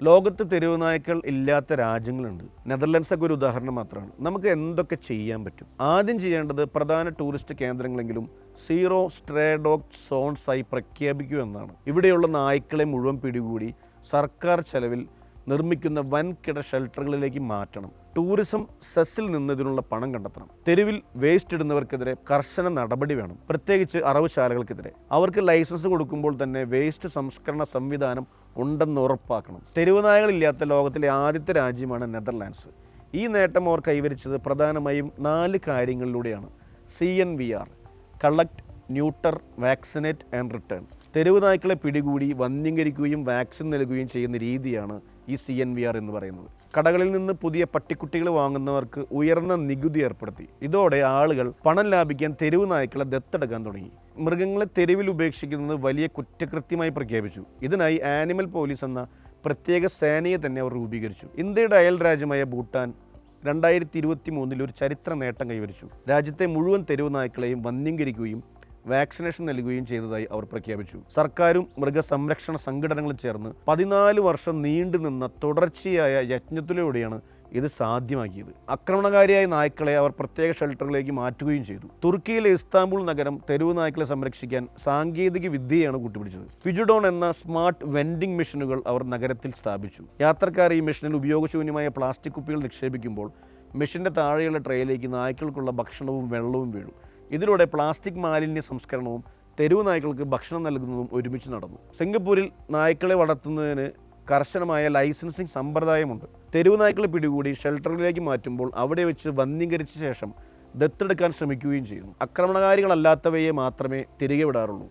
ലോകത്ത് തെരുവ് നായ്ക്കൾ ഇല്ലാത്ത രാജ്യങ്ങളുണ്ട്. നെതർലൻഡ്സൊക്കെ ഒരു ഉദാഹരണം മാത്രമാണ്. നമുക്ക് എന്തൊക്കെ ചെയ്യാൻ പറ്റും? ആദ്യം ചെയ്യേണ്ടത് പ്രധാന ടൂറിസ്റ്റ് കേന്ദ്രങ്ങളെങ്കിലും സീറോ സ്ട്രേ ഡോഗ് സോൺസായി പ്രഖ്യാപിക്കുക എന്നതാണ്. ഇവിടെയുള്ള നായ്ക്കളെ മുഴുവൻ പിടികൂടി സർക്കാർ ചെലവിൽ നിർമ്മിക്കുന്ന വൻകിട ഷെൽട്ടറുകളിലേക്ക് മാറ്റണം. ടൂറിസം സെസ്സിൽ നിന്ന് ഇതിനുള്ള പണം കണ്ടെത്തണം. തെരുവിൽ വേസ്റ്റ് ഇടുന്നവർക്കെതിരെ കർശന നടപടി വേണം, പ്രത്യേകിച്ച് അറവുശാലകൾക്കെതിരെ. അവർക്ക് ലൈസൻസ് കൊടുക്കുമ്പോൾ തന്നെ വേസ്റ്റ് സംസ്കരണ സംവിധാനം ഉണ്ടെന്ന് ഉറപ്പാക്കണം. തെരുവ് നായകളില്ലാത്ത ലോകത്തിലെ ആദ്യത്തെ രാജ്യമാണ് നെതർലാൻഡ്സ്. ഈ നേട്ടം അവർ കൈവരിച്ചത് പ്രധാനമായും 4 കാര്യങ്ങളിലൂടെയാണ്. CNVR collect, neuter, vaccinate and return. തെരുവ് നായ്ക്കളെ പിടികൂടി വന്ധ്യീകരിക്കുകയും വാക്സിൻ നൽകുകയും ചെയ്യുന്ന രീതിയാണ് ഈ CNVR എന്ന് പറയുന്നത്. കടകളിൽ നിന്ന് പുതിയ പട്ടിക്കുട്ടികൾ വാങ്ങുന്നവർക്ക് ഉയർന്ന നികുതി ഏർപ്പെടുത്തി. ഇതോടെ ആളുകൾ പണം ലാഭിക്കാൻ തെരുവ് നായ്ക്കളെ ദത്തെടുക്കാൻ തുടങ്ങി. മൃഗങ്ങളെ തെരുവിൽ ഉപേക്ഷിക്കുന്നത് വലിയ കുറ്റകൃത്യമായി പ്രഖ്യാപിച്ചു. ഇതിനായി ആനിമൽ പോലീസ് എന്ന പ്രത്യേക സേനയെ തന്നെ അവർ രൂപീകരിച്ചു. ഇന്ത്യയുടെ അയൽ രാജ്യമായ ഭൂട്ടാൻ 2023 ഒരു ചരിത്ര നേട്ടം കൈവരിച്ചു. രാജ്യത്തെ മുഴുവൻ തെരുവ് നായ്ക്കളെയും വന്ധ്യീകരിക്കുകയും വാക്സിനേഷൻ നൽകുകയും ചെയ്തതായി അവർ പ്രഖ്യാപിച്ചു. സർക്കാരും മൃഗസംരക്ഷണ സംഘടനകളും ചേർന്ന് 14 വർഷം നീണ്ടുനിന്ന തുടർച്ചയായ യജ്ഞത്തിലൂടെയാണ് ഇത് സാധ്യമാക്കിയത്. ആക്രമണകാരിയായ നായ്ക്കളെ അവർ പ്രത്യേക ഷെൽട്ടറിലേക്ക് മാറ്റുകയും ചെയ്തു. തുർക്കിയിലെ ഇസ്താംബുൾ നഗരം തെരുവ് നായ്ക്കളെ സംരക്ഷിക്കാൻ സാങ്കേതിക വിദ്യയാണ് കൂട്ടുപിടിച്ചത്. ഫിജുഡോൺ എന്ന സ്മാർട്ട് വെൻഡിംഗ് മെഷീനുകൾ അവർ നഗരത്തിൽ സ്ഥാപിച്ചു. യാത്രക്കാർ ഈ മെഷീനിൽ ഉപയോഗശൂന്യമായ പ്ലാസ്റ്റിക് കുപ്പികൾ നിക്ഷേപിക്കുമ്പോൾ മെഷീൻ്റെ താഴെയുള്ള ട്രേയിലേക്ക് നായ്ക്കൾക്കുള്ള ഭക്ഷണവും വെള്ളവും വീഴും. ഇതിലൂടെ പ്ലാസ്റ്റിക് മാലിന്യ സംസ്കരണവും തെരുവ് നായ്ക്കൾക്ക് ഭക്ഷണം നൽകുന്നതും ഒരുമിച്ച് നടന്നു. സിംഗപ്പൂരിൽ നായ്ക്കളെ വളർത്തുന്നതിന് കർശനമായ ലൈസൻസിംഗ് സമ്പ്രദായമുണ്ട്. തെരുവ് നായ്ക്കളെ പിടികൂടി ഷെൽട്ടറിലേക്ക് മാറ്റുമ്പോൾ അവിടെ വെച്ച് വന്ധ്യീകരിച്ച ശേഷം ദത്തെടുക്കാൻ ശ്രമിക്കുകയും ചെയ്യുന്നു. ആക്രമണകാരികളല്ലാത്തവയെ മാത്രമേ തിരികെ വിടാറുള്ളൂ.